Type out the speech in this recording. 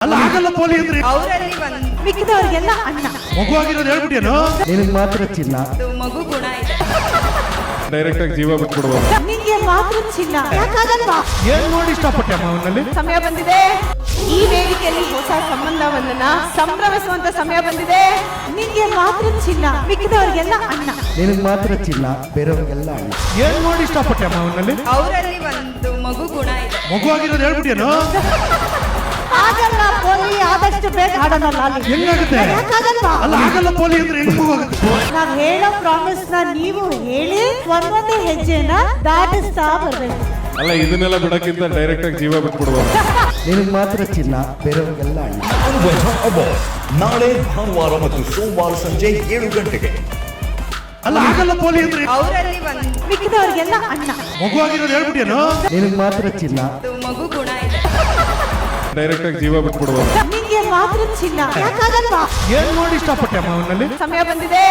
ಅಲ್ಲ ಆಗಲ್ಲ ಪೋಲಿ ಅಂದ್ರೆ ಅವರಲ್ಲಿ ಒಂದು ಮಿಕ್ಕಿದವರಿಗೆಲ್ಲ ಅಣ್ಣ. ಮಗು ಆಗಿರೋದು ಹೇಳ್ಬಿಟ್ಟೇನು ನಿನಗೆ ಮಾತ್ರ ಚಿನ್ನ. ಮಗು ಗುಣ ಇದೆ. ಡೈರೆಕ್ಟ್ ಆಗಿ ಜೀವ ಬಿಟ್ಬಿಡ್ಬೋದು. ನಿಂಗೆ ಮಾತ್ರ ಚಿನ್ನ ಯಾಕಾಗಲ್ವಾ? ಏನ್ ನೋಡಿ ಇಷ್ಟಪಟ್ಟೆ ಅಮ್ಮ ಅವನಲ್ಲಿ. ಸಮಯ ಬಂದಿದೆ. ಈ ವೇದಿಕೆಯಲ್ಲಿ ಹೊಸ ಸಂಬಂಧವನ್ನ ಸಂಭ್ರಮಿಸುವಂತ ಸಮಯ ಬಂದಿದೆ. ನಿಂಗೆ ಮಾತ್ರ ಚಿನ್ನ, ಮಿಕ್ಕಿದವರಿಗೆಲ್ಲ ಅಣ್ಣ. ನಿನಗೆ ಮಾತ್ರ ಚಿನ್ನ, ಬೇರೆಯವ್ರಿಗೆಲ್ಲ ಅಣ್ಣ. ಏನ್ ನೋಡಿ ಇಷ್ಟಪಟ್ಟೆ ಅಮ್ಮ ಅವನಲ್ಲಿ. ಅವರಲ್ಲಿ ಒಂದು ಮಗು ಗುಣ ಇದೆ. ಮಗು ಆಗಿರೋದು ಹೇಳ್ಬಿಟ್ಟೇನು ಆಗಲ್ಲ ಪೋಲಿ, ಆದಷ್ಟು ಬೇಗ ಹಾಡೋಣ ಲಾಲಿ. ಹೆಂಗಾಗುತ್ತೆ ಯಾಕಾಗಲ್ವಾ? ಅಲ್ಲ ಆಗಲ್ಲ ಪೋಲಿ ಅಂದ್ರೆ ಹೆಂಗ್ ಮಗು ಆಗುತ್ತೆ. ನಾವ್ ಹೇಳೋ ಪ್ರಾಮಿಸ್ ನ ನೀವು ಹೇಳಿ ಒಂದೊಂದೇ ಹೆಜ್ಜೆನ ದಾಟಿಸ್ತಾ ಬರ್ಬೇಕು. ಅಲ್ಲ ಇದನ್ನೆಲ್ಲ ಬಿಡಕ್ಕಿಂತ ಡೈರೆಕ್ಟ್ ಆಗಿ ಜೀವ ಬಿಟ್ಬಿಡ್ಬೋದು. ನಿನಗೆ ಮಾತ್ರ ಚಿನ್ನ, ಬೇರೆಯವ್ರಿಗೆಲ್ಲ ಅಣ್ಣ. ಅನ್ವಯ ಅವಾರ್ಡ್ ನಾಳೆ ಭಾನುವಾರ ಮತ್ತು ಸೋಮವಾರ ಸಂಜೆ 7 ಗಂಟೆಗೆ. ಅಲ್ಲ ಆಗಲ್ಲ ಪೋಲಿ ಅಂದ್ರೆ ಅವರಲ್ಲಿ ಒಂದು ಮಿಕ್ಕಿದವರಿಗೆಲ್ಲ ಅಣ್ಣ. ಮಗು ಆಗಿರೋದು ಹೇಳ್ಬಿಟ್ಟೇನು ನಿನಗೆ ಮಾತ್ರ ಚಿನ್ನ. ಮಗು ಗುಣ ಇದೆ. ಡೈರೆಕ್ಟ್ ಆಗಿ ಜೀವ ಬಿಟ್ಬಿಡ್ಬೋದು. ನಿಂಗೆ ಮಾತ್ರ ಚಿನ್ನ ಯಾಕಾಗಲ್ವಾ? ಏನ್ ನೋಡಿ ಇಷ್ಟಪಟ್ಟೆ ಅಮ್ಮ ಅವನಲ್ಲಿ. ಸಮಯ ಬಂದಿದೆ.